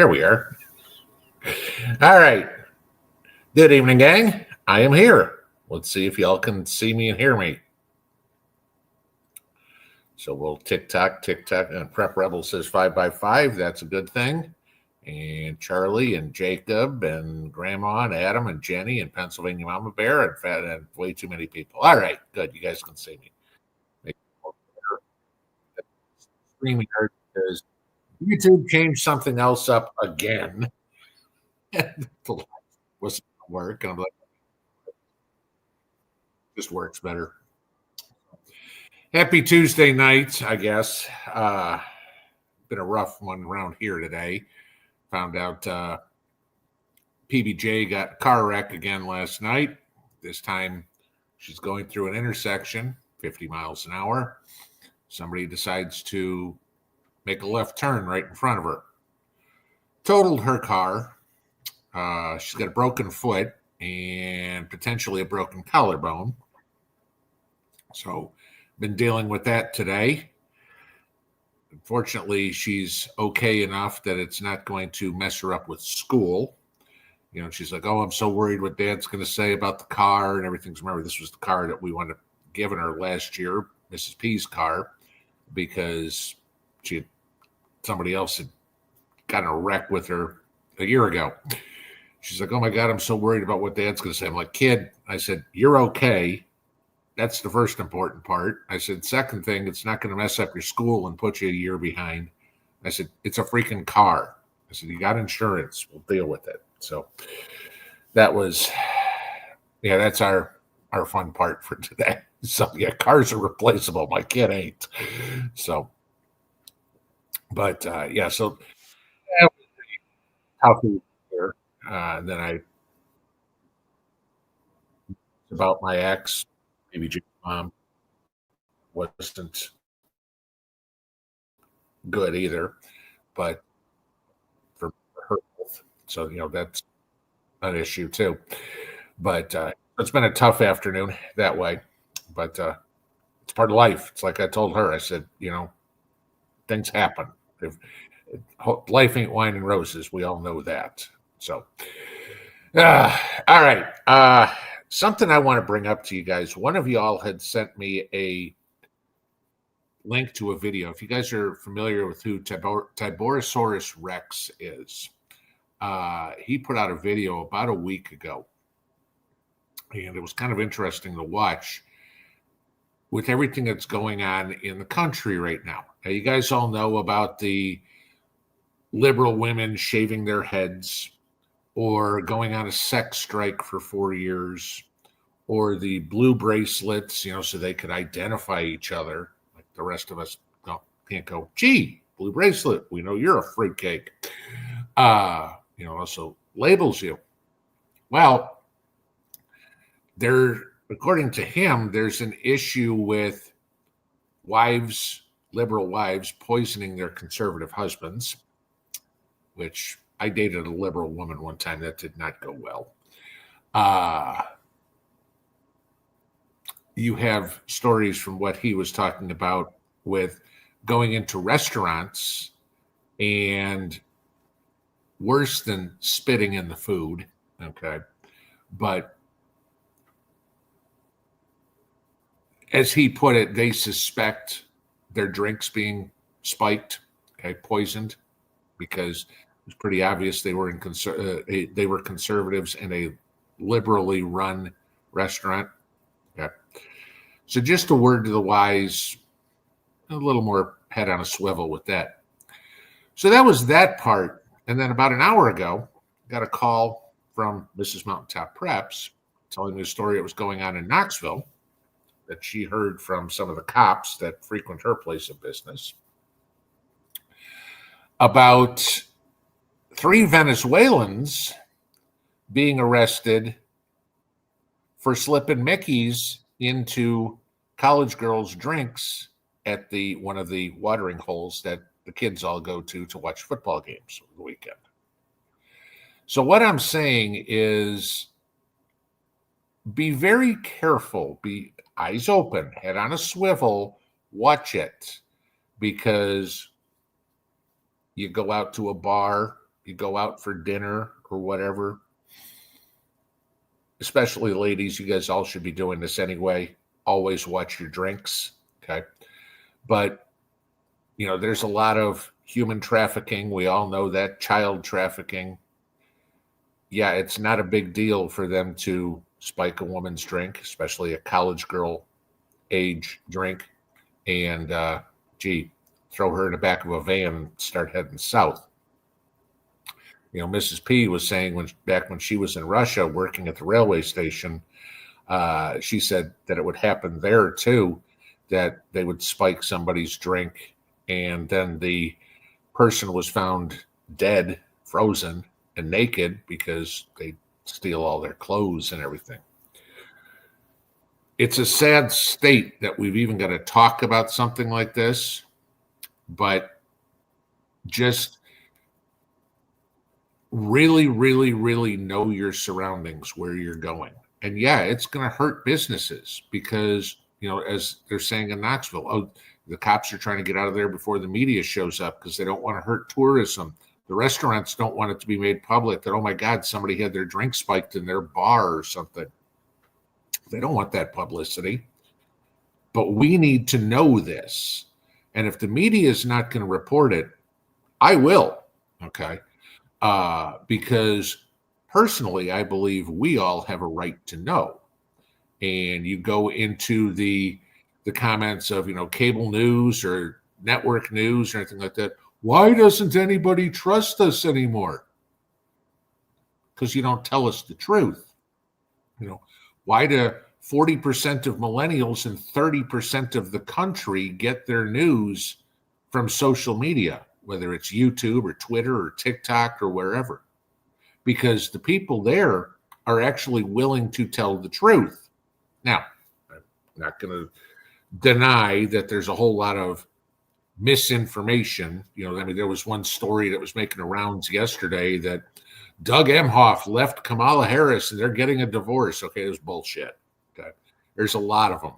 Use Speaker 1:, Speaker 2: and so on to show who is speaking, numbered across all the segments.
Speaker 1: There we are. All right. Good evening, gang. I am here. Let's see if y'all can see me and hear me. So we'll tick-tock. And Prep Rebel says 5 by 5. That's a good thing. And Charlie and Jacob and Grandma and Adam and Jenny and Pennsylvania Mama Bear and Fat and way too many people. All right. Good. You guys can see me. Streaming because YouTube changed something else up again. The live wasn't gonna work, and I'm like, just works better. Happy Tuesday night, I guess. Been a rough one around here today. Found out PBJ got a car wreck again last night. This time she's going through an intersection, 50 miles an hour. Somebody decides to make a left turn right in front of her. Totaled her car. She's got a broken foot and potentially a broken collarbone. So, been dealing with that today. Unfortunately, she's okay enough that it's not going to mess her up with school. You know, she's like, oh, I'm so worried what Dad's going to say about the car and everything. Remember, this was the car that we wanted to give her last year, Mrs. P's car, because somebody else had gotten a wreck with her a year ago. She's like, oh, my God, I'm so worried about what Dad's going to say. I'm like, kid, I said, you're okay. That's the first important part. I said, second thing, it's not going to mess up your school and put you a year behind. I said, it's a freaking car. I said, you got insurance. We'll deal with it. So that was, that's our fun part for today. So, cars are replaceable. My kid ain't. So, but, so that was tough here. And then about my ex, maybe mom wasn't good either, but for her health. So, that's an issue too. But it's been a tough afternoon that way. But it's part of life. It's like I told her, I said, things happen. Life ain't wine and roses. We all know that. So, all right. Something I want to bring up to you guys. One of y'all had sent me a link to a video. If you guys are familiar with who Tiborosaurus Rex is, he put out a video about a week ago. And it was kind of interesting to watch with everything that's going on in the country right now. Now, you guys all know about the liberal women shaving their heads, or going on a sex strike for 4 years, or the blue bracelets, so they could identify each other. Like the rest of us can't go, gee, blue bracelet, we know you're a fruitcake. Also labels you. Well, according to him, there's an issue with liberal wives poisoning their conservative husbands, which I dated a liberal woman one time. That did not go well. You have stories from what he was talking about with going into restaurants and worse than spitting in the food. Okay. But as he put it, they suspect their drinks being spiked, poisoned, because it's pretty obvious they were they were conservatives in a liberally run restaurant. Okay. So just a word to the wise, a little more head on a swivel with that. So that was that part. And then about an hour ago, got a call from Mrs. Mountaintop Preps telling me a story that was going on in Knoxville that she heard from some of the cops that frequent her place of business about 3 Venezuelans being arrested for slipping Mickeys into college girls' drinks at one of the watering holes that the kids all go to watch football games over the weekend. So what I'm saying is, be very careful, be eyes open, head on a swivel, watch it, because you go out to a bar, you go out for dinner or whatever, especially ladies, you guys all should be doing this anyway. Always watch your drinks. Okay. But, there's a lot of human trafficking. We all know that. Child trafficking. Yeah, it's not a big deal for them to spike a woman's drink, especially a college girl age drink, and throw her in the back of a van and start heading south. Mrs. P was saying back when she was in Russia working at the railway station, she said that it would happen there too, that they would spike somebody's drink and then the person was found dead, frozen, and naked because they steal all their clothes and everything. It's a sad state that we've even got to talk about something like this, but just really, really, really know your surroundings, where you're going. And yeah, it's going to hurt businesses because, as they're saying in Knoxville, the cops are trying to get out of there before the media shows up because they don't want to hurt tourism. The restaurants don't want it to be made public that, oh my God, somebody had their drink spiked in their bar or something. They don't want that publicity. But we need to know this. And if the media is not going to report it, I will. Okay. Because personally, I believe we all have a right to know. And you go into the comments of, cable news or network news or anything like that. Why doesn't anybody trust us anymore? Because you don't tell us the truth. Why do 40% of millennials and 30% of the country get their news from social media, whether it's YouTube or Twitter or TikTok or wherever? Because the people there are actually willing to tell the truth. Now, I'm not going to deny that there's a whole lot of misinformation. There was one story that was making the rounds yesterday that Doug Emhoff left Kamala Harris and they're getting a divorce. Okay, it was bullshit. Okay, there's a lot of them.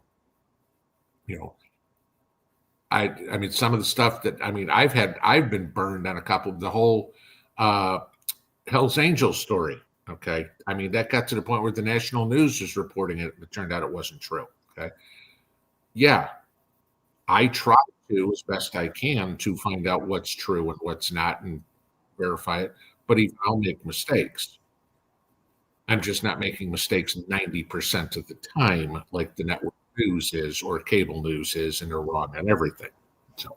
Speaker 1: I mean, some of the stuff that I've been burned on a couple of the whole Hell's Angels story. Okay, that got to the point where the national news was reporting it. It turned out it wasn't true. Okay, yeah, I try to as best I can to find out what's true and what's not and verify it. But even I'll make mistakes. I'm just not making mistakes 90% of the time, like the network news is or cable news is, and they're wrong on everything. So,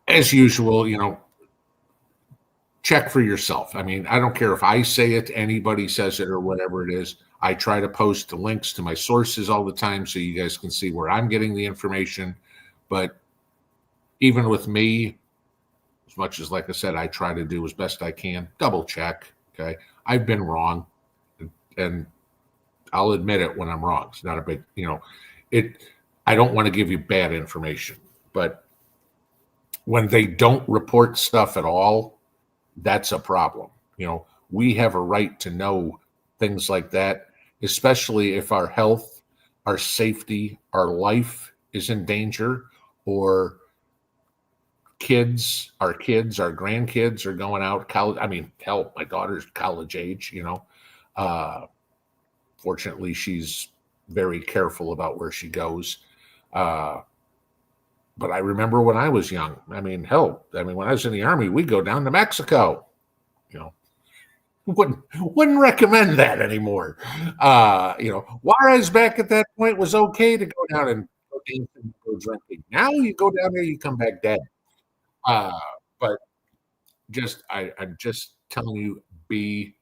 Speaker 1: as usual, check for yourself. I don't care if I say it, anybody says it, or whatever it is. I try to post the links to my sources all the time so you guys can see where I'm getting the information. But even with me, as much as, like I said, I try to do as best I can, double check. Okay. I've been wrong and I'll admit it when I'm wrong. It's not a big, I don't want to give you bad information, but when they don't report stuff at all, that's a problem. We have a right to know things like that, especially if our health, our safety, our life is in danger, or our grandkids are going out college. Hell, my daughter's college age, fortunately she's very careful about where she goes. But I remember when I was young, when I was in the Army, we'd go down to Mexico, wouldn't recommend that anymore. Juarez back at that point was okay to go down and go dancing and go drinking. Now you go down there, you come back dead. But I'm just telling you, be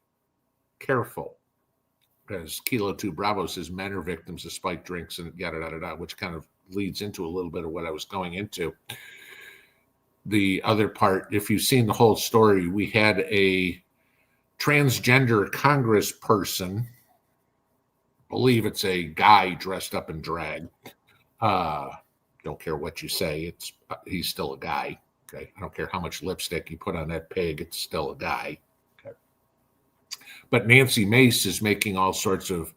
Speaker 1: careful, because Kilo 2 Bravo says men are victims of spiked drinks and yada yada yada, which kind of leads into a little bit of what I was going into. The other part, if you've seen the whole story, we had a transgender congressperson, believe it's a guy dressed up in drag. Don't care what you say, he's still a guy. Okay, I don't care how much lipstick you put on that pig, it's still a guy. Okay. But Nancy Mace is making all sorts of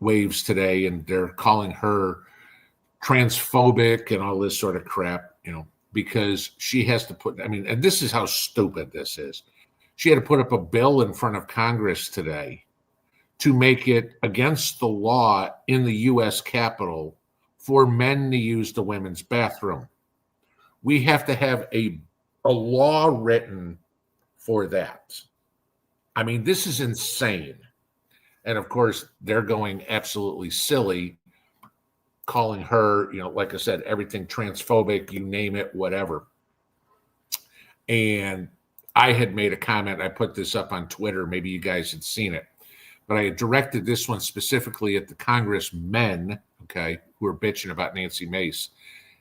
Speaker 1: waves today, and they're calling her transphobic and all this sort of crap. because she has to put, I mean, and this is how stupid this is. She had to put up a bill in front of Congress today to make it against the law in the U.S. Capitol for men to use the women's bathroom. We have to have a law written for that. I mean, this is insane. And of course, they're going absolutely silly, calling her, like I said, everything transphobic, you name it, whatever. And I had made a comment. I put this up on Twitter. Maybe you guys had seen it. But I had directed this one specifically at the congressmen, okay, who are bitching about Nancy Mace.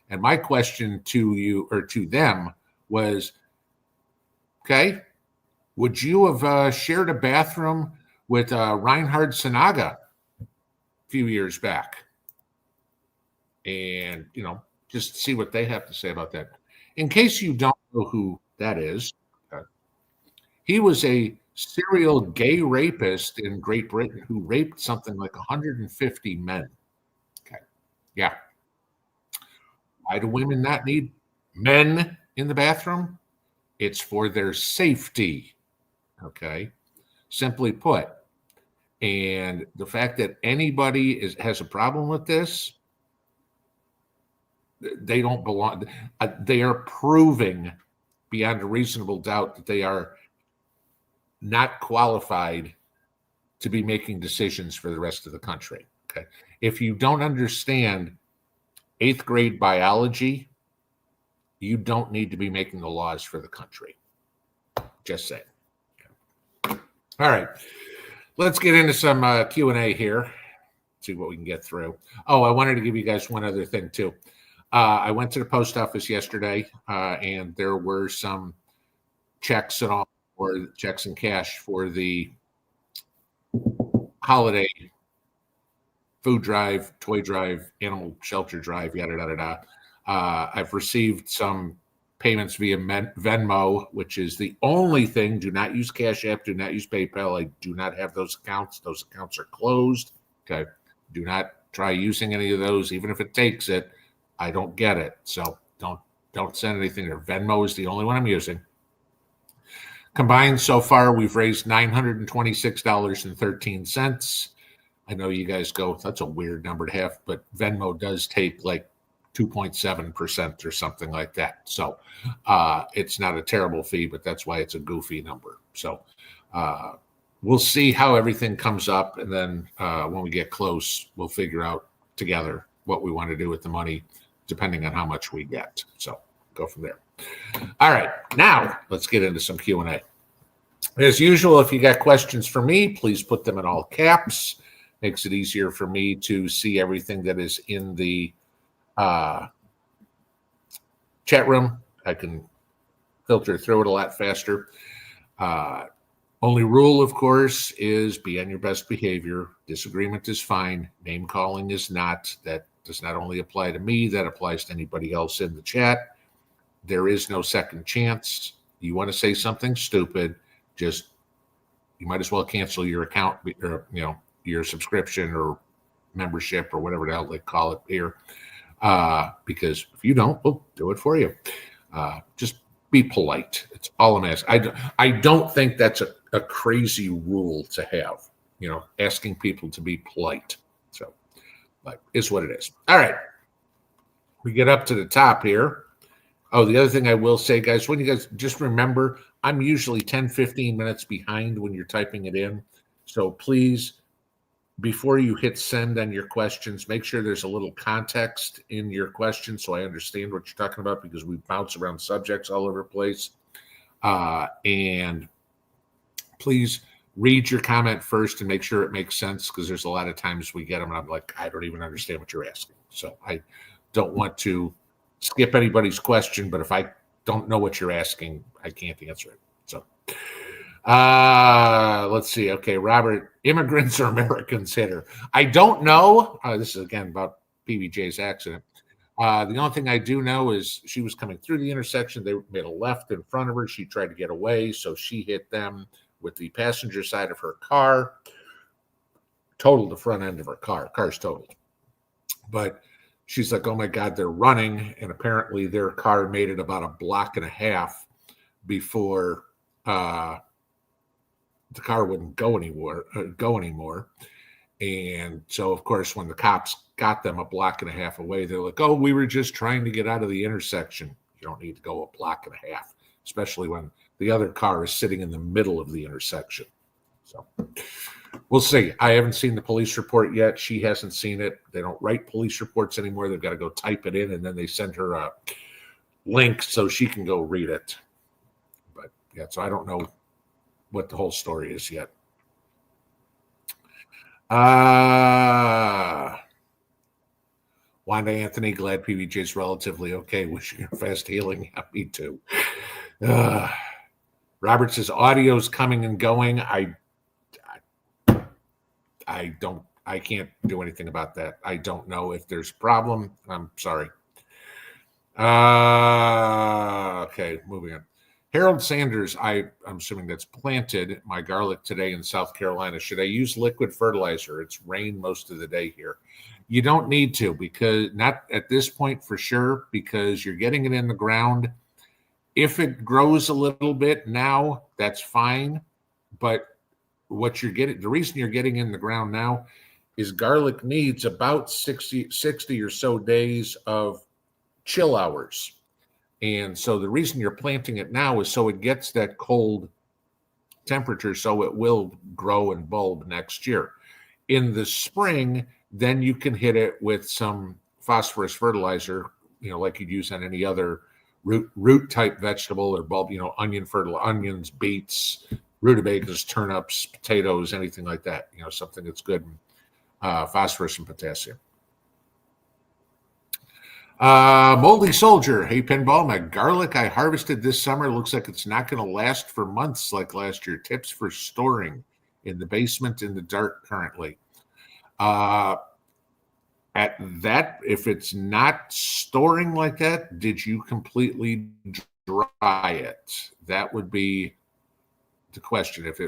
Speaker 1: And my question to you, or to them, was, okay, would you have shared a bathroom with Reinhard Sanaga a few years back? And, just see what they have to say about that. In case you don't know who that is, he was a serial gay rapist in Great Britain who raped something like 150 men. Okay. Yeah. Why do women not need men in the bathroom? It's for their safety. Okay. Simply put. And the fact that anybody has a problem with this, they don't belong. They are proving beyond a reasonable doubt that they are not qualified to be making decisions for the rest of the country. Okay. If you don't understand 8th grade biology, you don't need to be making the laws for the country. Just saying. Okay. All right. Let's get into some Q&A here. See what we can get through. Oh, I wanted to give you guys one other thing too. I went to the post office yesterday, and there were some checks and all, or checks and cash for the holiday food drive, toy drive, animal shelter drive, yada, yada, yada. I've received some payments via Venmo, which is the only thing. Do not use Cash App. Do not use PayPal. I do not have those accounts. Those accounts are closed. Okay. Do not try using any of those, even if it takes it. I don't get it. So don't send anything there. Venmo is the only one I'm using. Combined so far, we've raised $926.13. I know you guys go, that's a weird number to have, but Venmo does take like 2.7% or something like that. So it's not a terrible fee, but that's why it's a goofy number. So we'll see how everything comes up. And then when we get close, we'll figure out together what we want to do with the money, depending on how much we get. So go from there. All right, now let's get into some Q&A. As usual, if you got questions for me, please put them in all caps. Makes it easier for me to see everything that is in the chat room. I can filter through it a lot faster. Only rule, of course, is be on your best behavior. Disagreement is fine. Name calling is not. That does not only apply to me, that applies to anybody else in the chat. There is no second chance. You want to say something stupid, you might as well cancel your account, or your subscription or membership or whatever the hell they call it here. Because if you don't, we'll do it for you. Just be polite. It's all I'm asking. I don't think that's a crazy rule to have, asking people to be polite. So, but it's what it is. All right. We get up to the top here. Oh, the other thing I will say, guys, when you guys just remember, I'm usually 10, 15 minutes behind when you're typing it in. So please, before you hit send on your questions, make sure there's a little context in your question so I understand what you're talking about, because we bounce around subjects all over the place. And please read your comment first and make sure it makes sense, because there's a lot of times we get them and I'm like, I don't even understand what you're asking. So I don't want to skip anybody's question, but if I don't know what you're asking, I can't answer it. So let's see. Okay, Robert, immigrants or Americans hit her? I don't know. This is again about PBJ's accident. The only thing I do know is she was coming through the intersection. They made a left in front of her. She tried to get away, so she hit them with the passenger side of her car. Totaled the front end of her car. Car's totaled. But she's like, oh my God, they're running. And apparently their car made it about a block and a half before the car wouldn't go anymore. And so, of course, when the cops got them a block and a half away, they're like, oh, we were just trying to get out of the intersection. You don't need to go a block and a half, especially when the other car is sitting in the middle of the intersection. So we'll see. I haven't seen the police report yet. She hasn't seen it. They don't write police reports anymore. They've got to go type it in, and then they send her a link so she can go read it. But yeah, so I don't know what the whole story is yet. Wanda Anthony, glad PBJ's relatively okay. Wishing her fast healing. Yeah, me too. Robert says audio's coming and going. I can't do anything about that. I don't know if there's a problem. I'm sorry. Okay, moving on. Harold Sanders, I'm assuming that's planted my garlic today in South Carolina. Should I use liquid fertilizer? It's rained most of the day here. You don't need to, because not at this point for sure, because you're getting it in the ground. If it grows a little bit now, that's fine. But what you're getting, the reason you're getting in the ground now is garlic needs about 60 or so days of chill hours. And so the reason you're planting it now is so it gets that cold temperature so it will grow and bulb next year. In the spring, then you can hit it with some phosphorus fertilizer, like you'd use on any other root type vegetable or bulb, onions, beets, rutabagas, turnips, potatoes, anything like that, something that's good in phosphorus and potassium. Moldy Soldier, hey Pinball, my garlic I harvested this summer looks like it's not going to last for months like last year. Tips for storing in the basement in the dark currently. At that, if it's not storing like that, did you completely dry it? That would be the question. If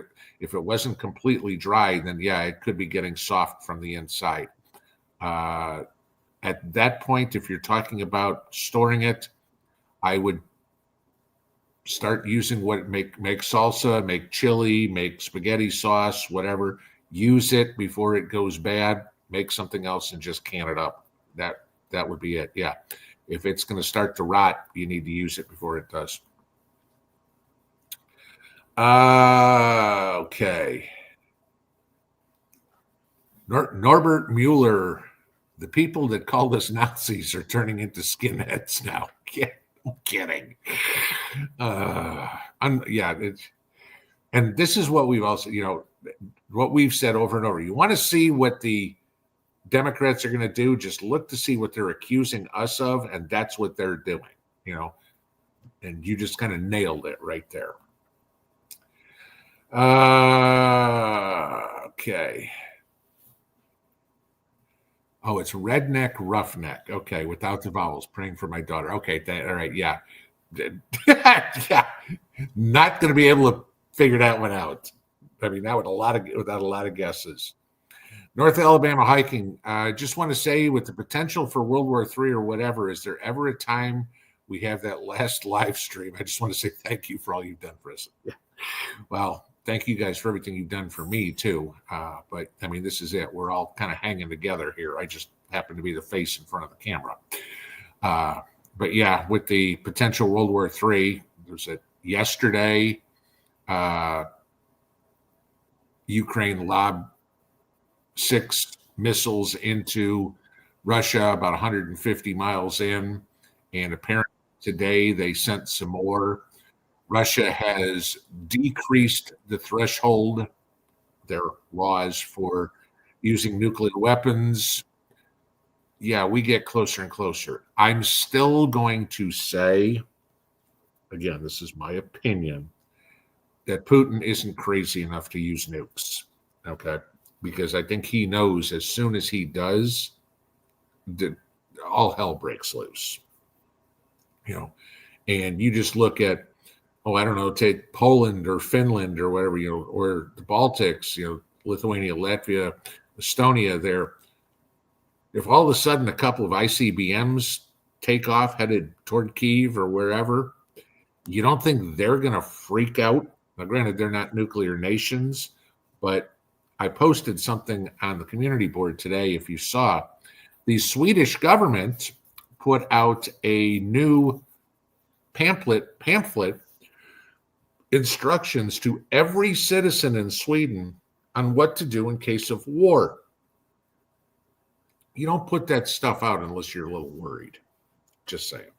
Speaker 1: it wasn't completely dry, then yeah, it could be getting soft from the inside. At that point, if you're talking about storing it, I would start using make salsa, make chili, make spaghetti sauce, whatever. Use it before it goes bad. Make something else and just can it up. That would be it. Yeah. If it's going to start to rot, you need to use it before it does. Okay. Norbert Mueller. The people that called us Nazis are turning into skinheads now. I'm kidding. And this is what we've also, what we've said over and over. You want to see what the Democrats are going to do? Just look to see what they're accusing us of, and that's what they're doing, and you just kind of nailed it right there. Okay. Oh, it's redneck roughneck. Okay, without the vowels. Praying for my daughter. Okay, all right, yeah. Yeah. Not going to be able to figure that one out. I mean, that without a lot of guesses. North Alabama hiking. Just want to say, with the potential for World War III or whatever, is there ever a time we have that last live stream? I just want to say thank you for all you've done for us. Yeah. Well, thank you guys for everything you've done for me too. But I mean, this is it. We're all kind of hanging together here. I just happen to be the face in front of the camera. But yeah, with the potential World War III, there's yesterday, Ukraine lobbed 6 missiles into Russia about 150 miles in. And apparently today they sent some more. Russia has decreased the threshold, their laws for using nuclear weapons. Yeah, we get closer and closer. I'm still going to say, again, this is my opinion, that Putin isn't crazy enough to use nukes, okay? Because I think he knows as soon as he does, all hell breaks loose. And you just look at, I don't know, take Poland or Finland or whatever, or the Baltics, Lithuania, Latvia, Estonia, if all of a sudden a couple of ICBMs take off headed toward Kyiv or wherever, you don't think they're going to freak out? Now, granted, they're not nuclear nations, but I posted something on the community board today. If you saw, the Swedish government put out a new pamphlet instructions to every citizen in Sweden on what to do in case of war. You don't put that stuff out unless you're a little worried. Just saying.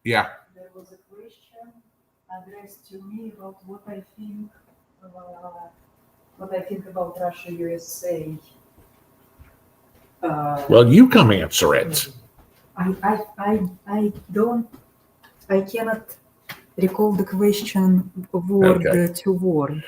Speaker 1: Yeah.
Speaker 2: There was a question addressed to me about what I think about Russia, USA.
Speaker 1: Well, you come answer it.
Speaker 2: I cannot recall the question word to word.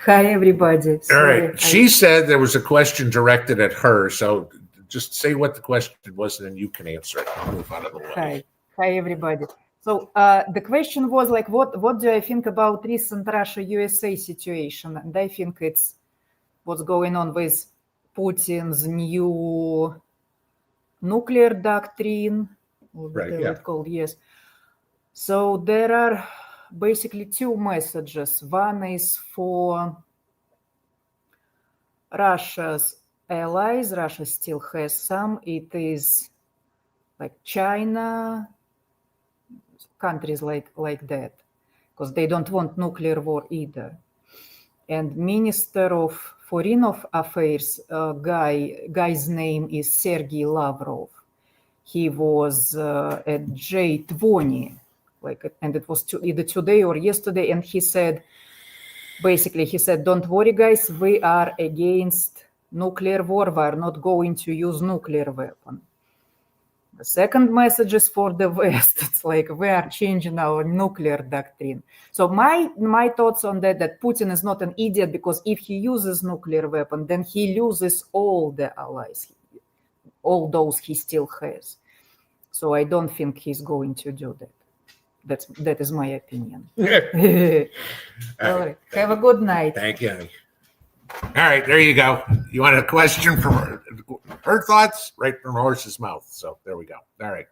Speaker 2: Hi, everybody.
Speaker 1: All right. She said there was a question directed at her, so just say what the question was, and then you can answer it. I'll move out of the way.
Speaker 2: Hi, everybody. So the question was like, what do I think about recent Russia-USA situation? And I think it's what's going on with Putin's new nuclear doctrine, or whatever it's called. Yes. So there are basically two messages. One is for Russia's allies. Russia still has some. It is like China, countries like that, because they don't want nuclear war either. And Minister of Foreign Affairs guy's name is Sergei Lavrov. He was at J20, and it was either today or yesterday, and he said, don't worry, guys, we are against nuclear war. We are not going to use nuclear weapon. The second message is for the West. It's like we are changing our nuclear doctrine. So my thoughts on that Putin is not an idiot, because if he uses nuclear weapon, then he loses all the allies, all those he still has. So I don't think he's going to do that. That is my opinion. All right. Have a good night.
Speaker 1: Thank you. All right, there you go. You want a question from her thoughts right from the horse's mouth. So there we go. All right.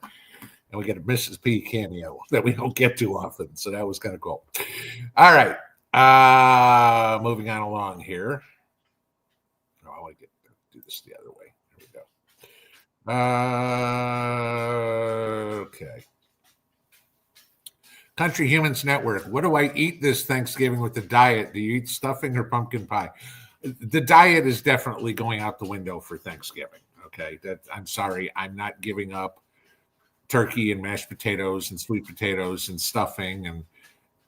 Speaker 1: And we get a Mrs. P cameo that we don't get too often. So that was kind of cool. All right. Moving on along here. Oh, I want to do this the other way. Here we go. Okay. Country Humans Network. What do I eat this Thanksgiving with the diet? Do you eat stuffing or pumpkin pie? The diet is definitely going out the window for Thanksgiving. Okay. I'm sorry. I'm not giving up turkey and mashed potatoes and sweet potatoes and stuffing and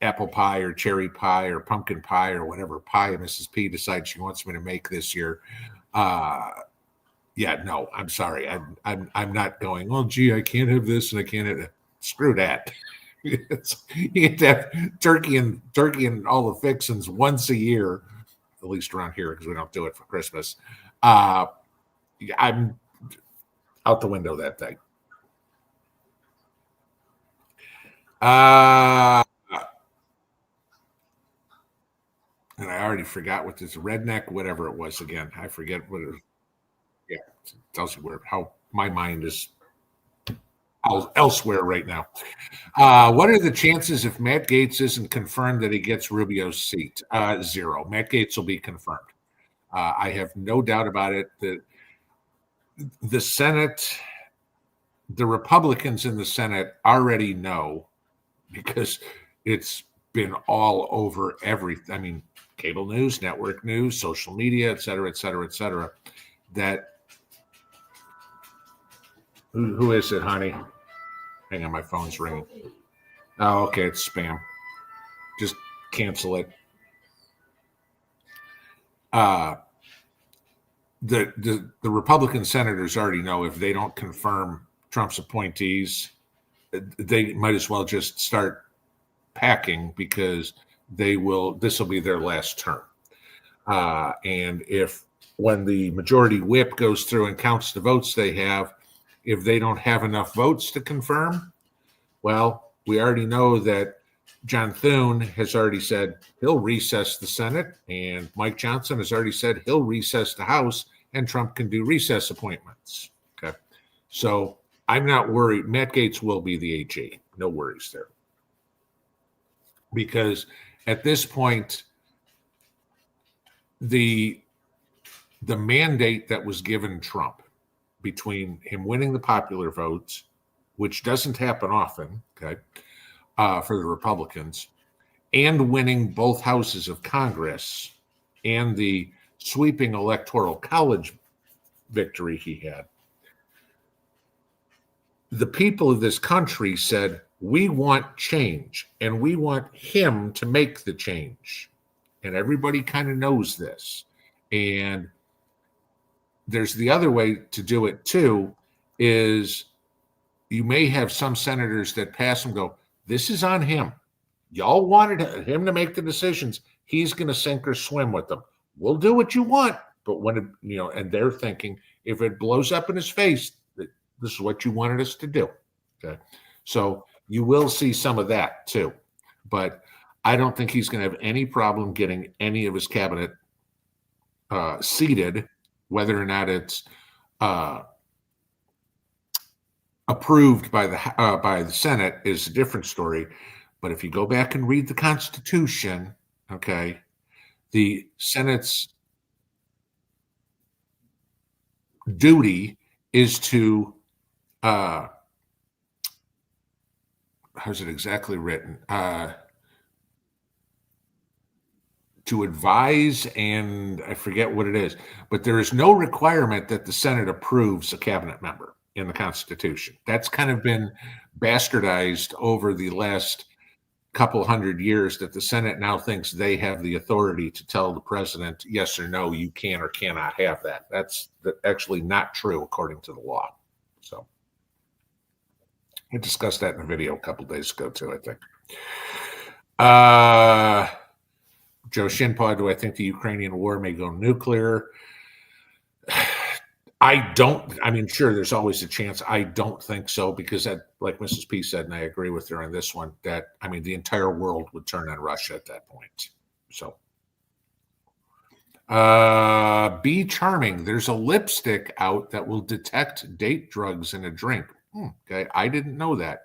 Speaker 1: apple pie or cherry pie or pumpkin pie or whatever pie Mrs. P decides she wants me to make this year. Yeah, no, I'm sorry. I'm not going, oh, gee, I can't have this and I can't have that. Screw that. You get to have turkey and all the fixings once a year, at least around here, because we don't do it for Christmas. I'm out the window that thing. And I already forgot what this redneck, whatever it was again. I forget what it was. Yeah, it tells you how my mind is elsewhere right now. What are the chances if Matt Gaetz isn't confirmed that he gets Rubio's seat? 0. Matt Gaetz will be confirmed. I have no doubt about it. The Senate, the Republicans in the Senate already know, because it's been all over everything. I mean, cable news, network news, social media, et cetera, that who is it, honey? Hang on, my phone's ringing. Oh, okay, it's spam. Just cancel it. The Republican senators already know if they don't confirm Trump's appointees, they might as well just start packing, because this will be their last term. And when the majority whip goes through and counts the votes they have, if they don't have enough votes to confirm, well, we already know that John Thune has already said he'll recess the Senate, and Mike Johnson has already said he'll recess the House, and Trump can do recess appointments. Okay. So I'm not worried. Matt Gaetz will be the AG. No worries there. Because at this point, the mandate that was given Trump between him winning the popular votes, which doesn't happen often, okay, for the Republicans, and winning both houses of Congress and the sweeping electoral college victory he had, the people of this country said, we want change, and we want him to make the change. And everybody kind of knows this. And there's the other way to do it too, is you may have some senators that pass and go, this is on him. Y'all wanted him to make the decisions. He's going to sink or swim with them. We'll do what you want. But when it, and they're thinking, if it blows up in his face, this is what you wanted us to do. Okay. So you will see some of that too. But I don't think he's going to have any problem getting any of his cabinet seated, whether or not it's approved by the Senate is a different story. But if you go back and read the Constitution, okay, the Senate's duty is to how's it exactly written? To advise, and I forget what it is, but there is no requirement that the Senate approves a cabinet member in the Constitution. That's kind of been bastardized over the last couple hundred years, that the Senate now thinks they have the authority to tell the president yes or no, you can or cannot have that. That's actually not true according to the law. So I discussed that in a video a couple days ago too, I think. Joe Shinpaw, do I think the Ukrainian war may go nuclear? Sure, there's always a chance. I don't think so, because that, like Mrs. P said, and I agree with her on this one, that, the entire world would turn on Russia at that point. So, Be Charming, there's a lipstick out that will detect date drugs in a drink. Okay, I didn't know that.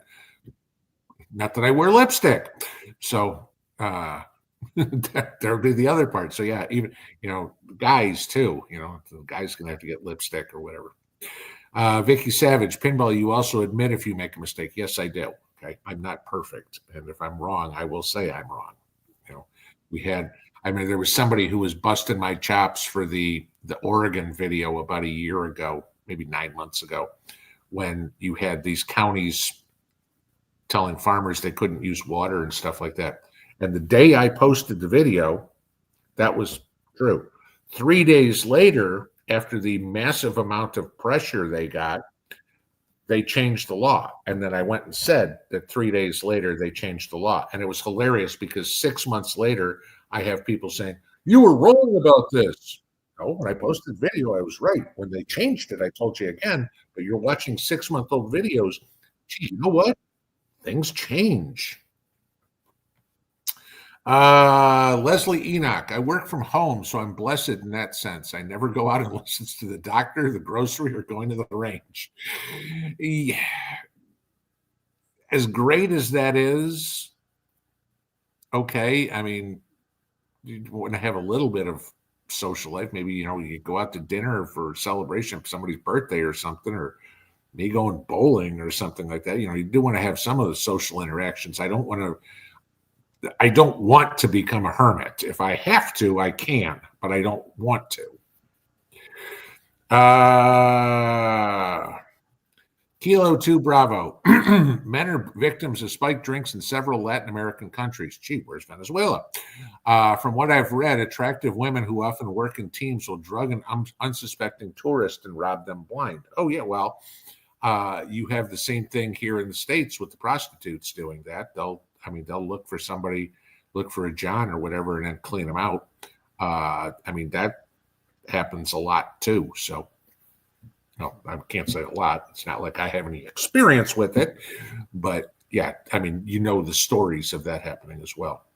Speaker 1: Not that I wear lipstick. So, there'll be the other part. So yeah, even guys too. The guys gonna have to get lipstick or whatever. Vicky Savage, Pinball, you also admit if you make a mistake. Yes, I do. Okay, I'm not perfect, and if I'm wrong, I will say I'm wrong. There was somebody who was busting my chops for the Oregon video about a year ago, maybe 9 months ago, when you had these counties telling farmers they couldn't use water and stuff like that. And the day I posted the video, that was true. 3 days later, after the massive amount of pressure they got, they changed the law. And then I went and said that 3 days later, they changed the law. And it was hilarious, because 6 months later, I have people saying, you were wrong about this. No, when I posted the video, I was right. When they changed it, I told you again, but you're watching 6-month-old videos. Gee, you know what? Things change. Leslie Enoch, I work from home, so I'm blessed in that sense. I never go out unless it's to the doctor, the grocery, or going to the range. Yeah. As great as that is, okay, you want to have a little bit of social life. Maybe, you go out to dinner for a celebration of somebody's birthday or something, or me going bowling or something like that. You do want to have some of the social interactions. I don't want to become a hermit. If I have to, I can, but I don't want to. Kilo 2 Bravo. Men are victims of spiked drinks in several Latin American countries. Gee, where's Venezuela? From what I've read, attractive women who often work in teams will drug an unsuspecting tourist and rob them blind. Oh, yeah, well, you have the same thing here in the States with the prostitutes doing that. They'll look for somebody, look for a John or whatever, and then clean them out. That happens a lot too. So, no, I can't say a lot. It's not like I have any experience with it, but yeah, I mean, the stories of that happening as well.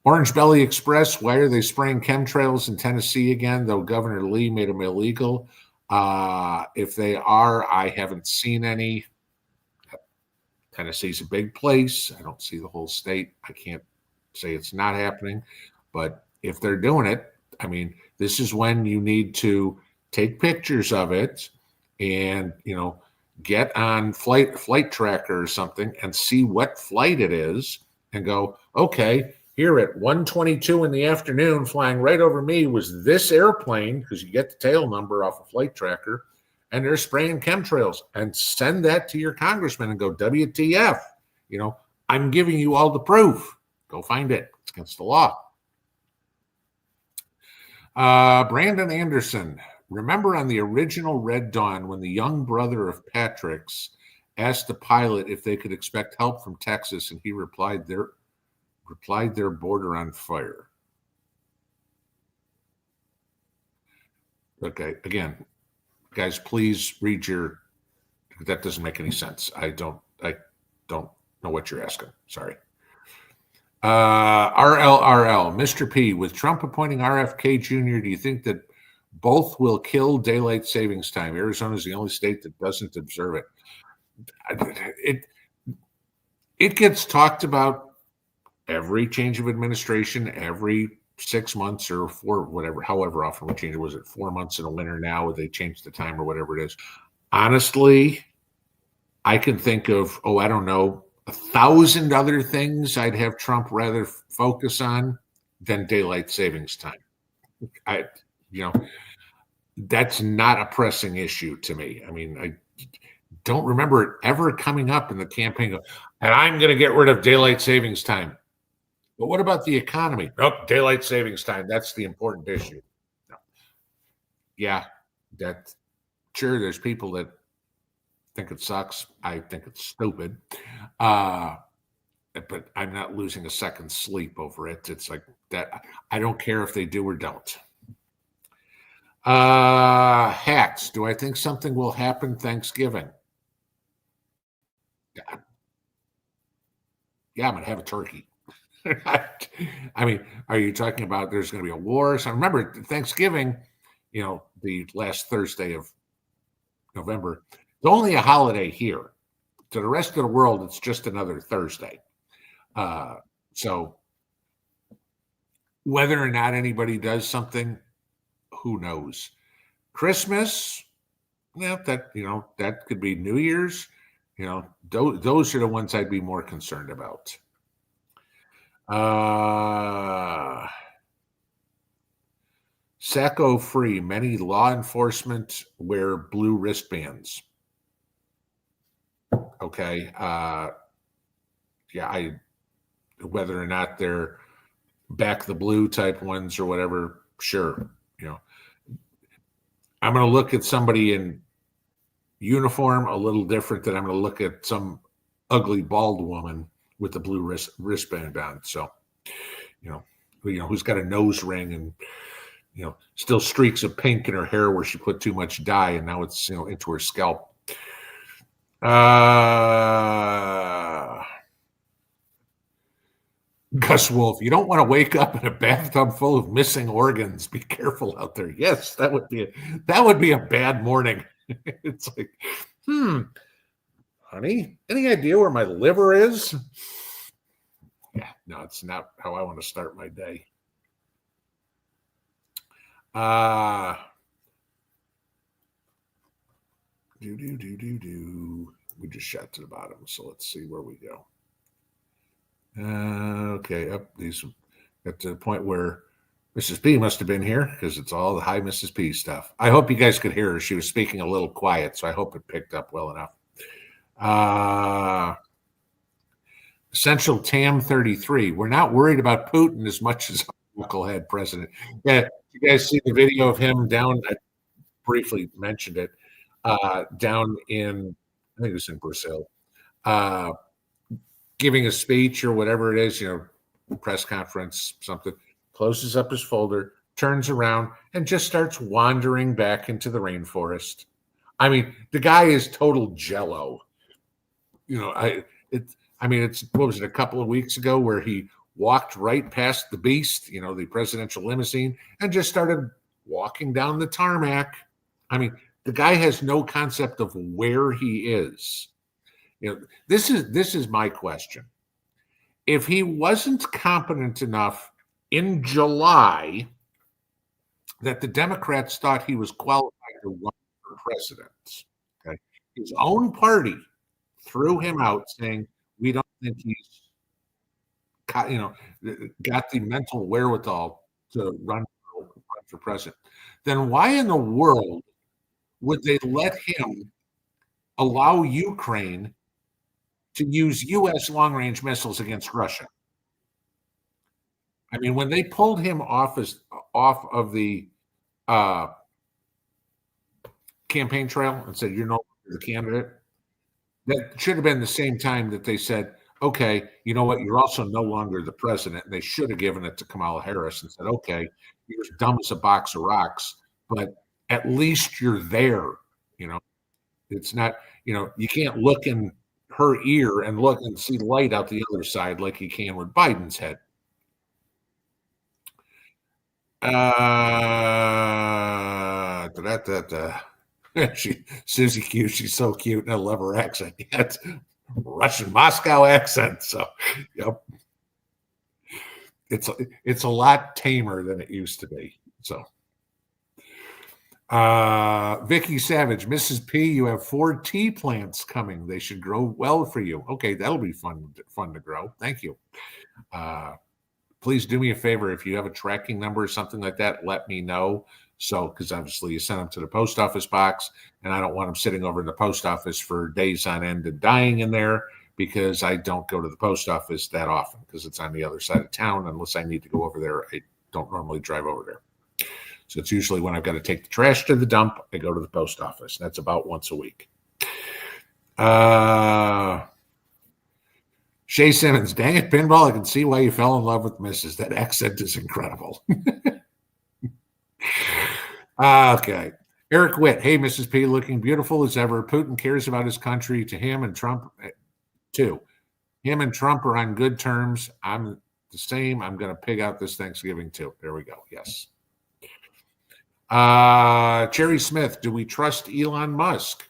Speaker 1: Orange Belly Express, why are they spraying chemtrails in Tennessee again, though Governor Lee made them illegal? If they are, I haven't seen any. Tennessee's a big place. I don't see the whole state. I can't say it's not happening. But if they're doing it, I mean, this is when you need to take pictures of it and, get on flight tracker or something and see what flight it is and go, okay, here at 1:22 in the afternoon, flying right over me was this airplane, because you get the tail number off a flight tracker, and they're spraying chemtrails, and send that to your congressman and go, WTF, I'm giving you all the proof. Go find it. It's against the law. Brandon Anderson, remember on the original Red Dawn when the young brother of Patrick's asked the pilot if they could expect help from Texas, and he replied their border on fire. Okay, again, guys, please read that doesn't make any sense. I don't know what you're asking. Sorry. RLRL, Mr. P, with Trump appointing RFK Jr., do you think that both will kill daylight savings time? Arizona is the only state that doesn't observe it. It gets talked about every change of administration, every 6 months or however often we change it. Was it 4 months in a winter now? They changed the time or whatever it is. Honestly, I can think of, I don't know, 1,000 other things I'd have Trump rather focus on than daylight savings time. That's not a pressing issue to me. I mean, I don't remember it ever coming up in the campaign, and I'm going to get rid of daylight savings time. But what about the economy? Nope, daylight savings time. That's the important issue. No. Yeah, sure, there's people that think it sucks. I think it's stupid. But I'm not losing a second's sleep over it. It's like that. I don't care if they do or don't. Hacks. Do I think something will happen Thanksgiving? Yeah, I'm going to have a turkey. I mean, are you talking about there's going to be a war? So remember, Thanksgiving, the last Thursday of November, it's only a holiday here. To the rest of the world, it's just another Thursday. So whether or not anybody does something, who knows? Christmas, that could be New Year's. Those are the ones I'd be more concerned about. Sacco free. Many law enforcement wear blue wristbands. Okay. Whether or not they're back the blue type ones or whatever, sure. I'm going to look at somebody in uniform a little different than I'm going to look at some ugly bald woman with the blue wristband on. So, who's got a nose ring and, still streaks of pink in her hair where she put too much dye and now it's, into her scalp. Gus Wolf, you don't want to wake up in a bathtub full of missing organs. Be careful out there. Yes, that would be a bad morning. It's like, honey, any idea where my liver is? Yeah, no, it's not how I want to start my day. We just shot to the bottom, so let's see where we go. Okay, up these got to the point where Mrs. P must have been here because it's all the hi Mrs. P stuff. I hope you guys could hear her. She was speaking a little quiet, so I hope it picked up well enough. Essential TAM 33. We're not worried about Putin as much as our knucklehead president. Yeah, you guys see the video of him down? I briefly mentioned it. Down in, I think it was in Brazil. Giving a speech or whatever it is, press conference, something, closes up his folder, turns around, and just starts wandering back into the rainforest. I mean, the guy is total jello. it's what was it, a couple of weeks ago where he walked right past the beast, the presidential limousine, and just started walking down the tarmac. I mean, the guy has no concept of where he is. This is my question. If he wasn't competent enough in July that the Democrats thought he was qualified to run for president, okay, his own party threw him out saying, we don't think he's got the mental wherewithal to run for president. Then why in the world would they let him allow Ukraine to use U.S. long-range missiles against Russia? I mean, when they pulled him off of the campaign trail and said, you're no longer the candidate, that should have been the same time that they said, okay, you know what, you're also no longer the president. And they should have given it to Kamala Harris and said, okay, you're as dumb as a box of rocks, but at least you're there. It's not, you can't look in her ear and look and see light out the other side like you can with Biden's head. Susie Q, she's so cute, and I love her accent. It's Russian Moscow accent. So, yep, it's a lot tamer than it used to be. So, Vicky Savage, Mrs. P, you have 4 tea plants coming. They should grow well for you. Okay, that'll be fun to grow. Thank you. Please do me a favor. If you have a tracking number or something like that, let me know. So, because obviously you send them to the post office box, and I don't want them sitting over in the post office for days on end and dying in there, because I don't go to the post office that often because it's on the other side of town. Unless I need to go over there, I don't normally drive over there. So it's usually when I've got to take the trash to the dump, I go to the post office. That's about once a week. Shay Simmons, dang it, Pinball, I can see why you fell in love with Mrs. That accent is incredible. Okay. Eric Witt, hey, Mrs. P, looking beautiful as ever. Putin cares about his country. To him and Trump, too. Him and Trump are on good terms. I'm the same. I'm going to pig out this Thanksgiving, too. There we go. Yes. Cherry Smith, do we trust Elon Musk?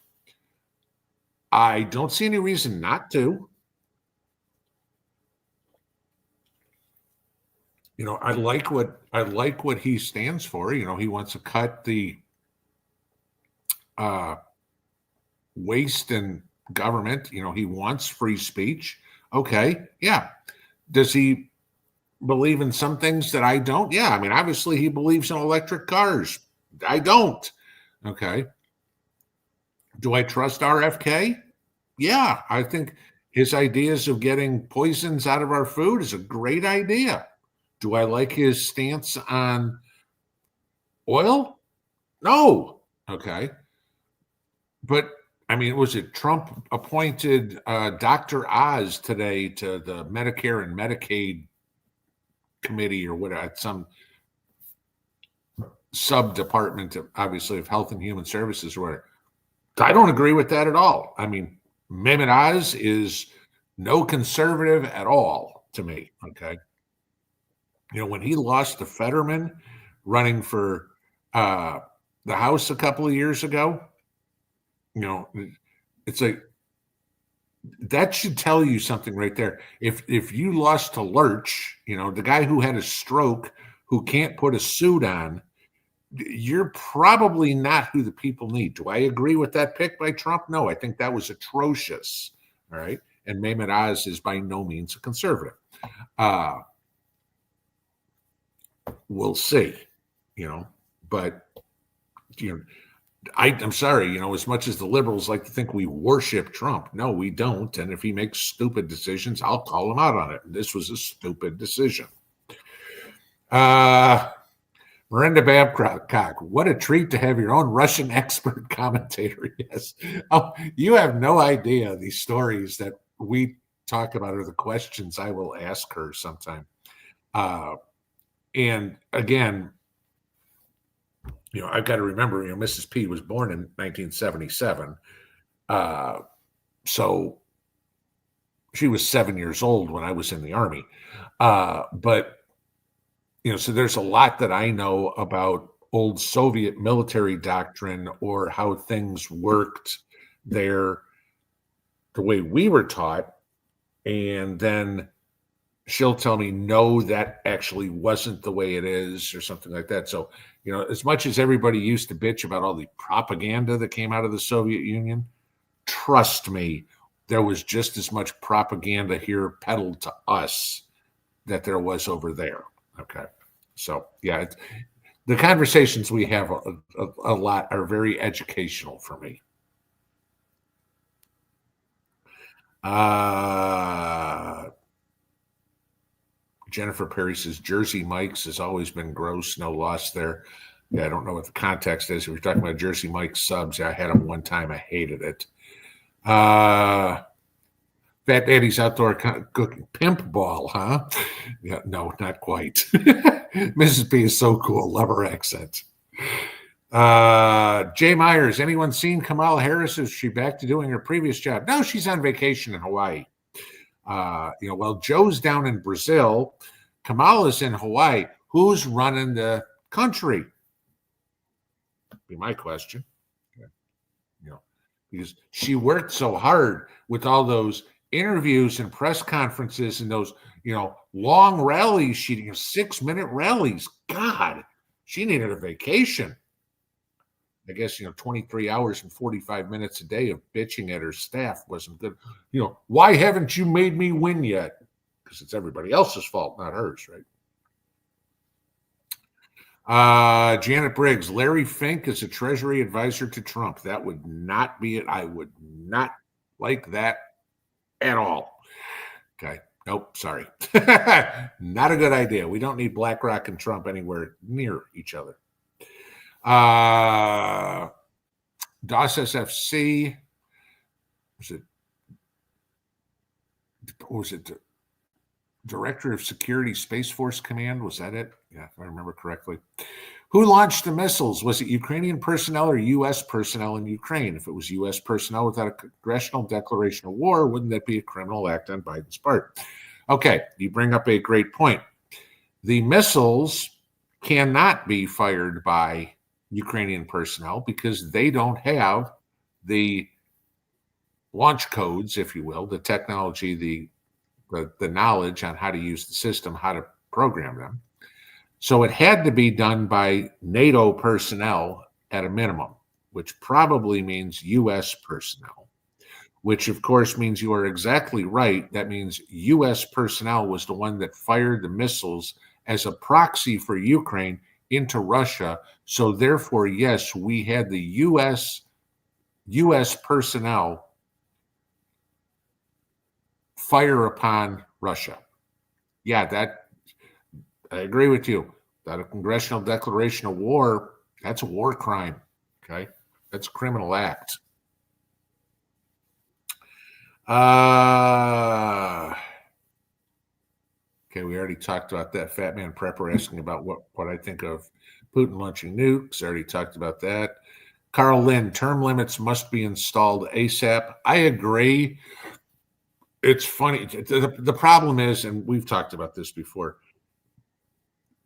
Speaker 1: I don't see any reason not to. I like what he stands for. He wants to cut the waste in government. He wants free speech. Okay, yeah. Does he believe in some things that I don't? Yeah, I mean, obviously he believes in electric cars. I don't. Okay. Do I trust RFK? Yeah, I think his ideas of getting poisons out of our food is a great idea. Do I like his stance on oil? No. Okay. But, I mean, was it Trump appointed Dr. Oz today to the Medicare and Medicaid committee or whatever, some sub-department, obviously, of Health and Human Services or whatever? I don't agree with that at all. I mean, Mehmet Oz is no conservative at all to me, okay? When he lost to Fetterman running for the House a couple of years ago, it's like, that should tell you something right there. If you lost to Lurch, the guy who had a stroke, who can't put a suit on, you're probably not who the people need. Do I agree with that pick by Trump? No, I think that was atrocious. All right. And Mehmet Oz is by no means a conservative. We'll see, but, I'm sorry, as much as the liberals like to think we worship Trump, no, we don't. And if he makes stupid decisions, I'll call him out on it. This was a stupid decision. Miranda Babcock, what a treat to have your own Russian expert commentator. Yes. Oh, you have no idea these stories that we talk about are the questions I will ask her sometime. And again, I've got to remember, Mrs. P was born in 1977. So she was 7 years old when I was in the Army. But, so there's a lot that I know about old Soviet military doctrine or how things worked there the way we were taught. And then she'll tell me, no, that actually wasn't the way it is, or something like that. So, as much as everybody used to bitch about all the propaganda that came out of the Soviet Union, trust me, there was just as much propaganda here peddled to us that there was over there. Okay. So, yeah, the conversations we have a lot are very educational for me. Jennifer Perry says Jersey Mike's has always been gross. No loss there. Yeah, I don't know what the context is. If you're talking about Jersey Mike's subs, I had them one time. I hated it. Fat Daddy's outdoor cooking pinball, huh? Yeah, no, not quite. Mrs. B is so cool. Love her accent. Jay Myers, anyone seen Kamala Harris? Is she back to doing her previous job? No, she's on vacation in Hawaii. While Joe's down in Brazil, Kamala's in Hawaii. Who's running the country? Be my question. Because she worked so hard with all those interviews and press conferences and those, long rallies. 6-minute rallies. God, she needed a vacation. I guess, 23 hours and 45 minutes a day of bitching at her staff wasn't good. Why haven't you made me win yet? Because it's everybody else's fault, not hers, right? Janet Briggs, Larry Fink is a Treasury advisor to Trump. That would not be it. I would not like that at all. Okay. Nope. Sorry. Not a good idea. We don't need BlackRock and Trump anywhere near each other. DOS SFC. Was it Director of Security Space Force Command? Was that it? Yeah, if I remember correctly. Who launched the missiles? Was it Ukrainian personnel or U.S. personnel in Ukraine? If it was U.S. personnel without a congressional declaration of war, wouldn't that be a criminal act on Biden's part? Okay, you bring up a great point. The missiles cannot be fired by Ukrainian personnel because they don't have the launch codes, if you will, the technology, the knowledge on how to use the system, how to program them. So it had to be done by NATO personnel at a minimum, which probably means U.S. personnel, which of course means you are exactly right. That means U.S. personnel was the one that fired the missiles as a proxy for Ukraine into Russia. So therefore, yes, we had the U.S. personnel fire upon Russia. Yeah, that I agree with you. That a congressional declaration of war, that's a war crime. Okay. That's a criminal act. Okay, we already talked about that. Fat Man Prepper asking about what I think of Putin launching nukes. I already talked about that. Carl Lynn, term limits must be installed ASAP. I agree. It's funny. The problem is, and we've talked about this before,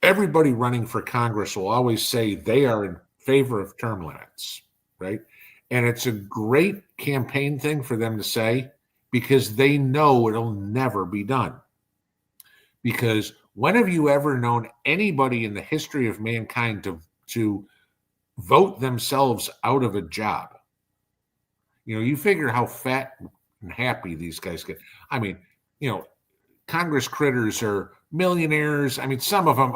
Speaker 1: everybody running for Congress will always say they are in favor of term limits, right? And it's a great campaign thing for them to say because they know it'll never be done. Because when have you ever known anybody in the history of mankind to vote themselves out of a job? You figure how fat and happy these guys get. I mean, Congress critters are millionaires. I mean, some of them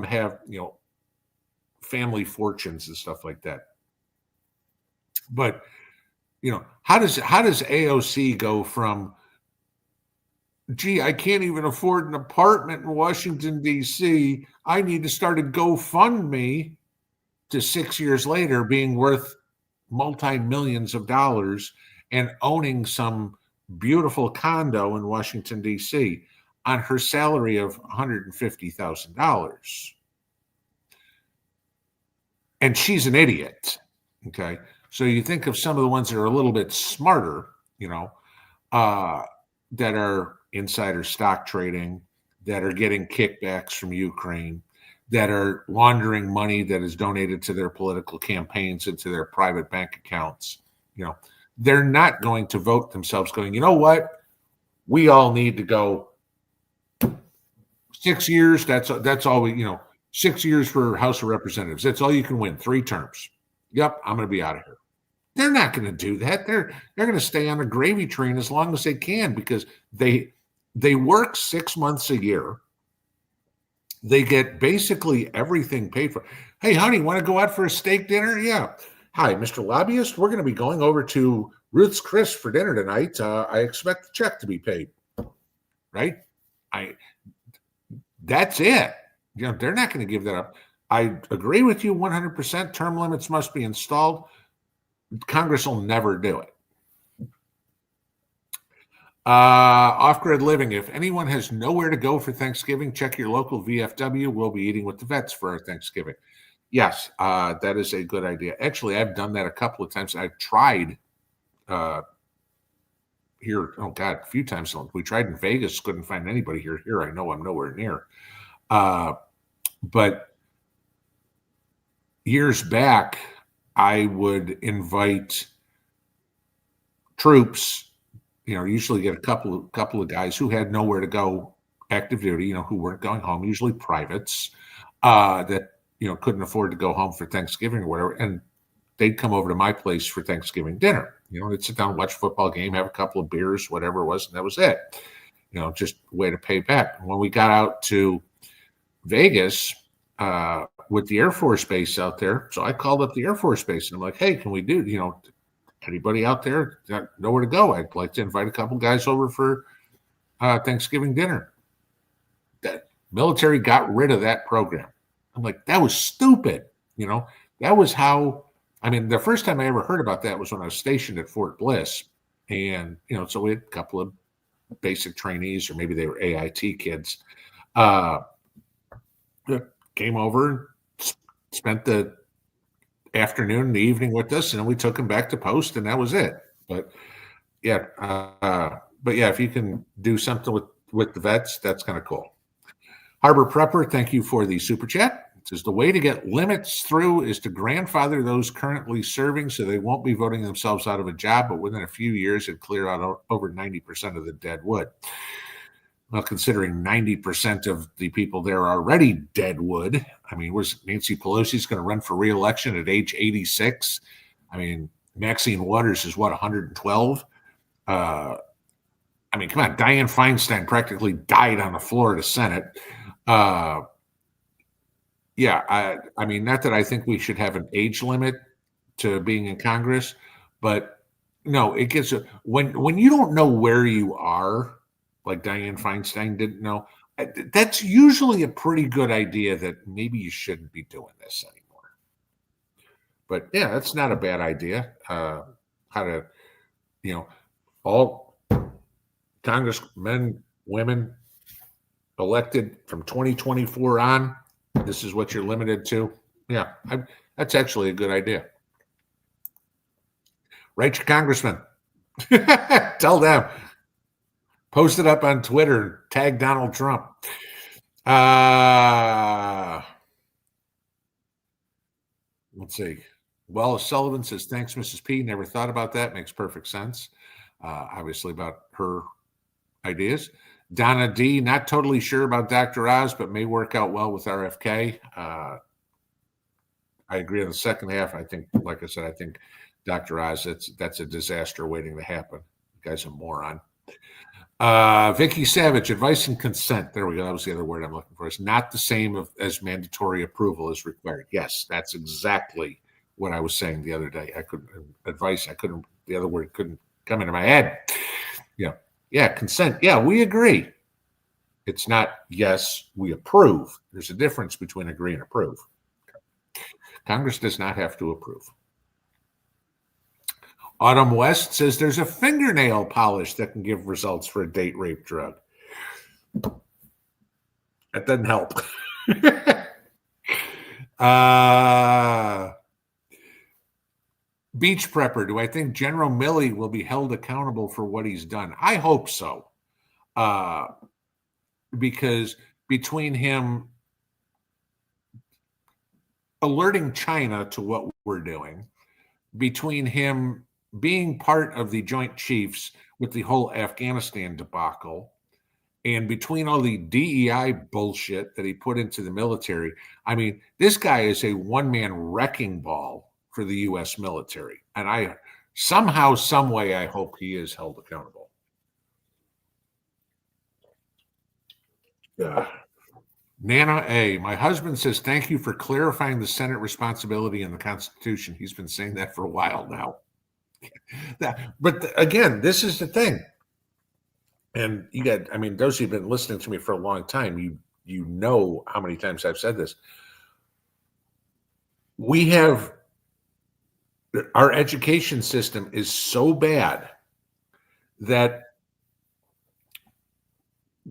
Speaker 1: have, family fortunes and stuff like that. But, how does AOC go from, gee, I can't even afford an apartment in Washington, D.C. I need to start a GoFundMe, to 6 years later being worth multi-millions of dollars and owning some beautiful condo in Washington, D.C. on her salary of $150,000. And she's an idiot. Okay. So you think of some of the ones that are a little bit smarter, that are insider stock trading, that are getting kickbacks from Ukraine, that are laundering money that is donated to their political campaigns into their private bank accounts. They're not going to vote themselves going, you know what? We all need to go 6 years. That's all we, 6 years for House of Representatives. That's all you can win, 3 terms. Yep, I'm going to be out of here. They're not going to do that. They're going to stay on the gravy train as long as they can because they work 6 months a year. They get basically everything paid for. Hey, honey, want to go out for a steak dinner? Yeah. Hi, Mr. Lobbyist. We're going to be going over to Ruth's Chris for dinner tonight. I expect the check to be paid. Right? That's it. They're not going to give that up. I agree with you 100%. Term limits must be installed. Congress will never do it. Off-grid living. If anyone has nowhere to go for Thanksgiving, check your local VFW. We'll be eating with the vets for our Thanksgiving. Yes, that is a good idea. Actually, I've done that a couple of times. I've tried here. Oh God, a few times. We tried in Vegas. Couldn't find anybody here. Here, I know I'm nowhere near. But years back, I would invite troops. Usually get a couple of guys who had nowhere to go, active duty. Who weren't going home. Usually privates that couldn't afford to go home for Thanksgiving or whatever, and they'd come over to my place for Thanksgiving dinner. They'd sit down, watch a football game, have a couple of beers, whatever it was, and that was it. Just a way to pay back. When we got out to Vegas with the Air Force Base out there, so I called up the Air Force Base and I'm like, hey, can we do, anybody out there got nowhere to go? I'd like to invite a couple guys over for Thanksgiving dinner. That military got rid of that program. I'm like, that was stupid. That was how, the first time I ever heard about that was when I was stationed at Fort Bliss. And, so we had a couple of basic trainees, or maybe they were AIT kids, came over and spent the afternoon and the evening with us, and then we took them back to post, and that was it. But yeah, if you can do something with the vets, that's kind of cool. Harbor Prepper, thank you for the super chat. It says the way to get limits through is to grandfather those currently serving so they won't be voting themselves out of a job, but within a few years it'd clear out over 90% of the dead wood. Well, considering 90% of the people there are already dead wood, was Nancy Pelosi's going to run for re-election at age 86? Maxine Waters is 112? Come on, Dianne Feinstein practically died on the floor of the Senate. Not that I think we should have an age limit to being in Congress, but no, it gets when you don't know where you are, like Dianne Feinstein didn't know. That's usually a pretty good idea that maybe you shouldn't be doing this anymore. But yeah, that's not a bad idea. How to, all congressmen, women elected from 2024 on, this is what you're limited to. Yeah, that's actually a good idea. Write your congressman. Tell them. Post it up on Twitter and tag Donald Trump. Let's see. Wallace Sullivan says, thanks, Mrs. P. Never thought about that. Makes perfect sense. Obviously about her ideas. Donna D. Not totally sure about Dr. Oz, but may work out well with RFK. I agree on the second half. I think, like I said, I think Dr. Oz, that's a disaster waiting to happen. The guy's a moron. Vicky Savage, advice and consent. There we go. That was the other word I'm looking for. It's not the same as mandatory approval is required. Yes, that's exactly what I was saying the other day. The other word couldn't come into my head. Yeah, consent. Yeah, we agree. It's not, yes, we approve. There's a difference between agree and approve. Congress does not have to approve. Autumn West says there's a fingernail polish that can give results for a date rape drug. That doesn't help. Beach Prepper, do I think General Milley will be held accountable for what he's done? I hope so. because between him alerting China to what we're doing, between him being part of the Joint Chiefs with the whole Afghanistan debacle, and between all the DEI bullshit that he put into the military, I mean, this guy is a one-man wrecking ball for the U.S. military. And I somehow, some way, I hope he is held accountable. Yeah. Nana A, my husband says, thank you for clarifying the Senate responsibility in the Constitution. He's been saying that for a while now. But again, this is the thing. And you got, I mean, those who've been listening to me for a long time, you know how many times I've said this. We have, our education system is so bad that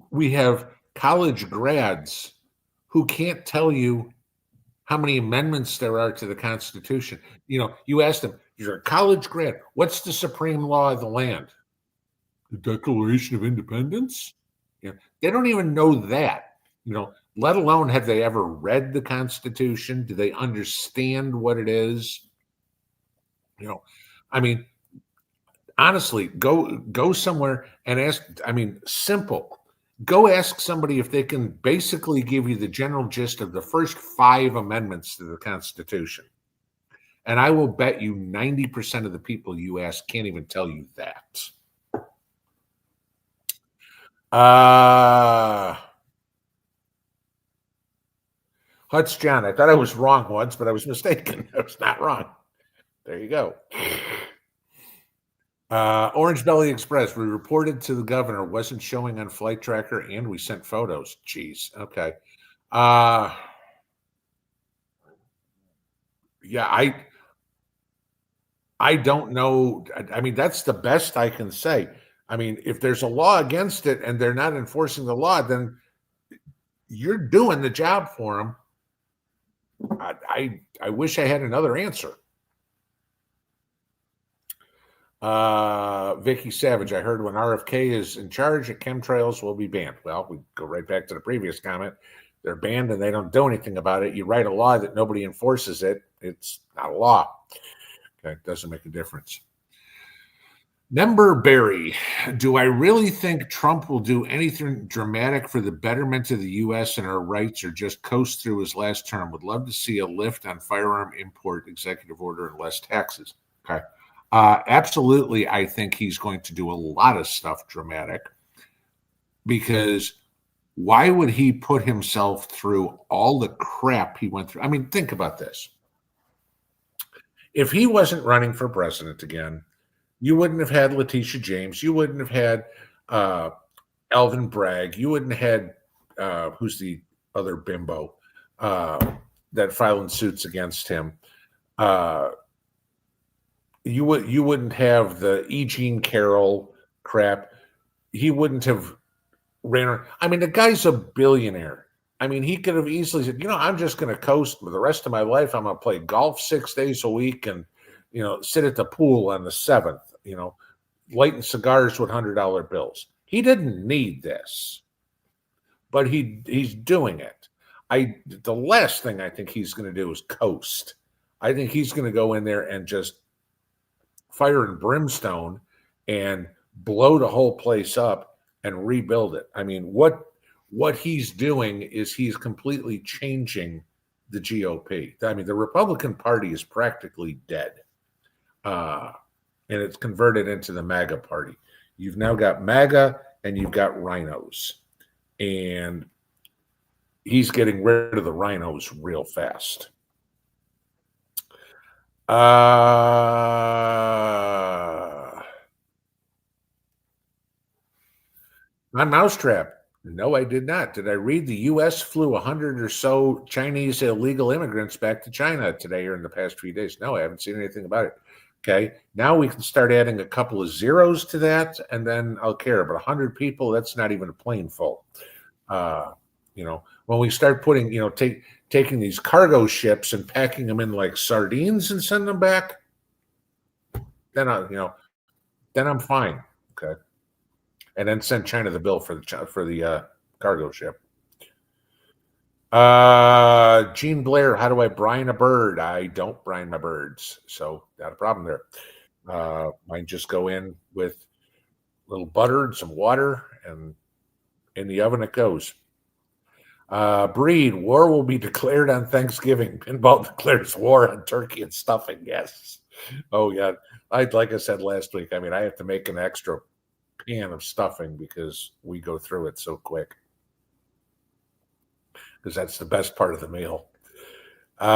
Speaker 1: we have college grads who can't tell you how many amendments there are to the Constitution. You know, you ask them, you're a college grad, what's the supreme law of the land? The Declaration of Independence? You know, they don't even know that, you know, let alone have they ever read the Constitution? Do they understand what it is? You know, I mean, honestly, go somewhere and ask. I mean, simple. Go ask somebody if they can basically give you the general gist of the first 5 amendments to the Constitution. And I will bet you 90% of the people you ask can't even tell you that. Hutz John, I thought I was wrong once, but I was mistaken. I was not wrong. There you go. Orange Belly Express, we reported to the governor, wasn't showing on Flight Tracker, and we sent photos. Jeez. Okay. Yeah, I don't know. I mean, that's the best I can say. I mean, if there's a law against it and they're not enforcing the law, then you're doing the job for them. I wish I had another answer. Vicky Savage, I heard when RFK is in charge, chemtrails will be banned. Well, we go right back to the previous comment. They're banned and they don't do anything about it. You write a law that nobody enforces it. It's not a law. Okay, it doesn't make a difference. Number Barry, do I really think Trump will do anything dramatic for the betterment of the U.S. and our rights or just coast through his last term? Would love to see a lift on firearm import executive order and less taxes. Okay. Absolutely, I think he's going to do a lot of stuff dramatic because why would he put himself through all the crap he went through? I mean, think about this. If he wasn't running for president again, you wouldn't have had Letitia James. You wouldn't have had Alvin Bragg. You wouldn't have had, who's the other bimbo that filing suits against him. You wouldn't have the E. Jean Carroll crap. He wouldn't have ran around. I mean, the guy's a billionaire. I mean, he could have easily said, you know, I'm just going to coast for the rest of my life. I'm going to play golf 6 days a week and, you know, sit at the pool on the 7th, you know, lighting cigars with $100 bills. He didn't need this, but he's doing it. The last thing I think he's going to do is coast. I think he's going to go in there and just fire and brimstone and blow the whole place up and rebuild it. I mean, what he's doing is he's completely changing the GOP. I mean, the Republican Party is practically dead. And it's converted into the MAGA party. You've now got MAGA and you've got rhinos. And he's getting rid of the rhinos real fast. On Mousetrap. No, I did not. Did I read the U.S. flew 100 or so Chinese illegal immigrants back to China today or in the past few days? No, I haven't seen anything about it. Okay, now we can start adding a couple of zeros to that, and then I'll care. But 100 people, that's not even a plane full. You know, when we start putting, you know, taking these cargo ships and packing them in like sardines and send them back, then I'm fine. Okay. and then send China the bill for the cargo ship. Gene Blair, how do I brine a bird? I don't brine my birds, so not a problem there. Mine just go in with a little butter and some water, and in the oven it goes. Breed, war will be declared on Thanksgiving. Pinball declares war on turkey and stuffing. Yes. Oh yeah. Like I said last week, I mean, I have to make an extra pan of stuffing because we go through it so quick. Because that's the best part of the meal. Hang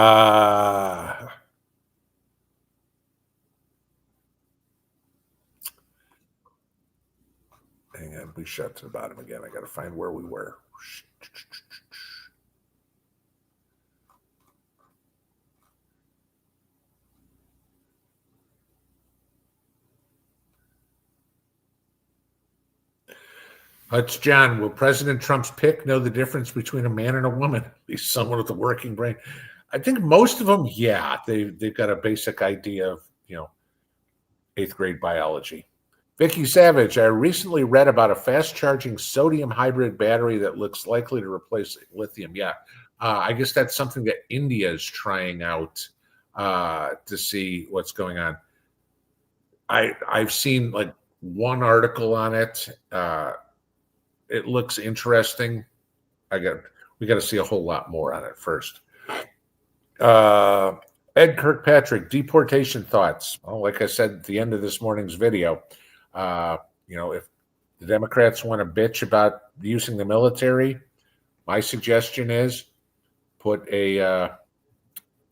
Speaker 1: on, we shut to the bottom again. I got to find where we were. It's John. Will President Trump's pick know the difference between a man and a woman? At least someone with a working brain. I think most of them, yeah, they've got a basic idea of, 8th grade biology. Vicky Savage, I recently read about a fast-charging sodium hybrid battery that looks likely to replace lithium. Yeah, I guess that's something that India is trying out to see what's going on. I've seen like one article on it. It looks interesting. We got to see a whole lot more on it first. Ed Kirkpatrick, deportation thoughts. Well, like I said at the end of this morning's video, if the Democrats want to bitch about using the military, my suggestion is put a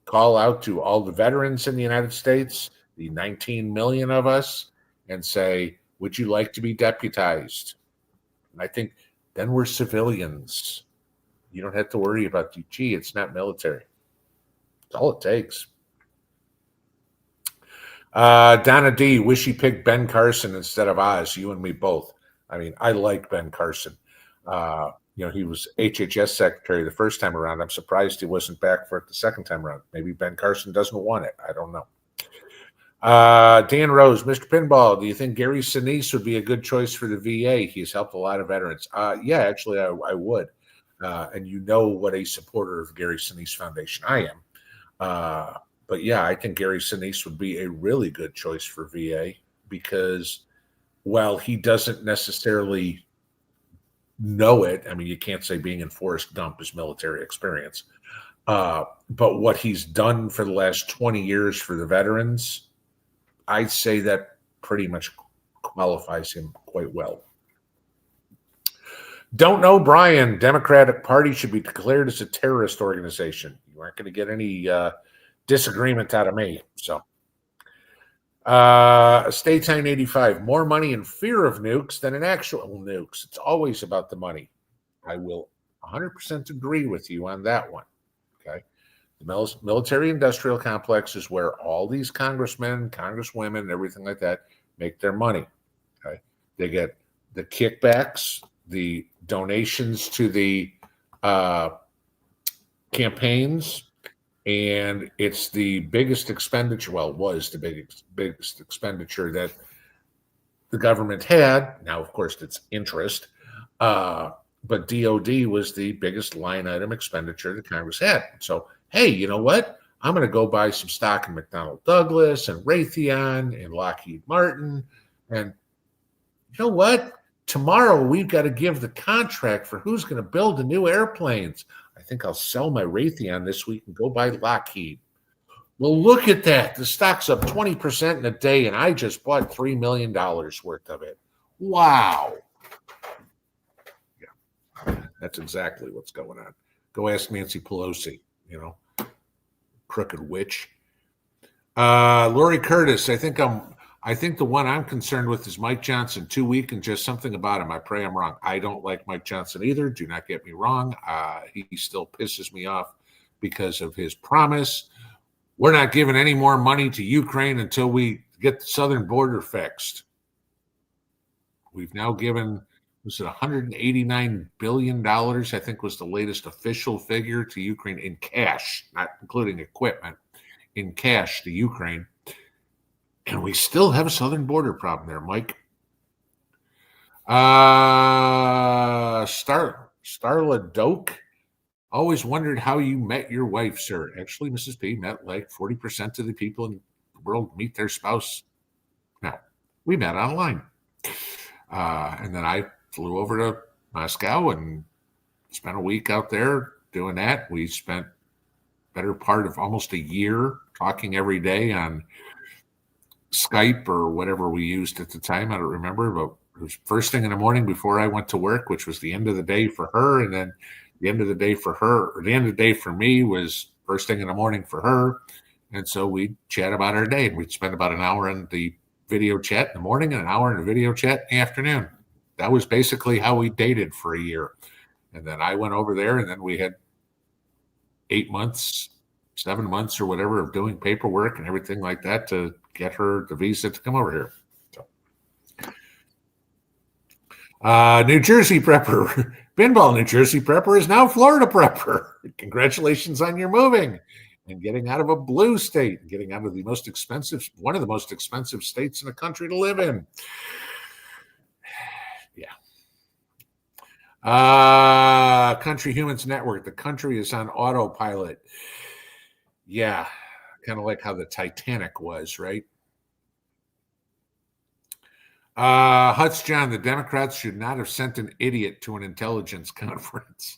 Speaker 1: call out to all the veterans in the United States, the 19 million of us, and say, would you like to be deputized? And I think then we're civilians. You don't have to worry about, it's not military. That's all it takes. Donna D, wish he picked Ben Carson instead of Oz. You and me both. I mean, I like Ben Carson. He was HHS secretary the first time around. I'm surprised he wasn't back for it the second time around. Maybe Ben Carson doesn't want it. I don't know. Dan Rose, Mr. Pinball, do you think Gary Sinise would be a good choice for the VA? He's helped a lot of veterans. Yeah, actually, I would. And you know what a supporter of Gary Sinise Foundation I am. But yeah, I think Gary Sinise would be a really good choice for VA because while he doesn't necessarily know it, I mean, you can't say being in Forrest Gump is military experience. But what he's done for the last 20 years for the veterans, I'd say that pretty much qualifies him quite well. Don't know, Brian. Democratic Party should be declared as a terrorist organization. You aren't going to get any disagreement out of me. So, Statine 85, more money in fear of nukes than in actual nukes. It's always about the money. I will 100% agree with you on that one. Okay. The military-industrial complex is where all these congressmen, congresswomen, everything like that make their money. Okay, they get the kickbacks, the donations to the campaigns, and it's the biggest expenditure. Well, it was the biggest expenditure that the government had. Now, of course, it's interest. But DOD was the biggest line item expenditure that Congress had. So, hey, you know what? I'm going to go buy some stock in McDonnell Douglas and Raytheon and Lockheed Martin. And you know what? Tomorrow we've got to give the contract for who's going to build the new airplanes. I think I'll sell my Raytheon this week and go buy Lockheed. Well, look at that. The stock's up 20% in a day, and I just bought $3 million worth of it. Wow. That's exactly what's going on. Go ask Nancy Pelosi, crooked witch. Lori Curtis, I think the one I'm concerned with is Mike Johnson. Too weak and just something about him. I pray I'm wrong. I don't like Mike Johnson either. Do not get me wrong. He still pisses me off because of his promise. We're not giving any more money to Ukraine until we get the southern border fixed. We've now given, was it $189 billion, I think was the latest official figure to Ukraine in cash, not including equipment, in cash to Ukraine. And we still have a southern border problem there, Mike. Starla Doke. Always wondered how you met your wife, sir. Actually, Mrs. P met like 40% of the people in the world meet their spouse. No, we met online. And then I flew over to Moscow and spent a week out there doing that. We spent better part of almost a year talking every day on Skype or whatever we used at the time. I don't remember, but it was first thing in the morning before I went to work, which was the end of the day for her. And then the end of the day for her, or the end of the day for me was first thing in the morning for her. And so we'd chat about our day. And we'd spend about an hour in the video chat in the morning and an hour in the video chat in the afternoon. That was basically how we dated for a year. And then I went over there, and then we had 8 months, 7 months or whatever of doing paperwork and everything like that to get her the visa to come over here. So, New Jersey prepper, Pinball New Jersey prepper is now Florida prepper. Congratulations on your moving and getting out of a blue state and getting out of the most expensive, one of the most expensive states in the country to live in. Yeah. Country Humans Network. The country is on autopilot. Yeah. Kind of like how the Titanic was, right? Huts John, the Democrats should not have sent an idiot to an intelligence conference.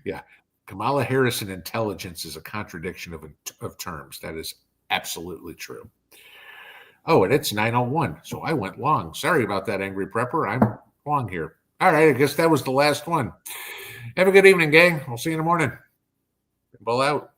Speaker 1: Yeah. Kamala Harris and intelligence is a contradiction of terms. That is absolutely true. Oh, and it's 9:01, so I went long. Sorry about that, Angry Prepper. I'm long here. All right, I guess that was the last one. Have a good evening, gang. We'll see you in the morning. Pinball out.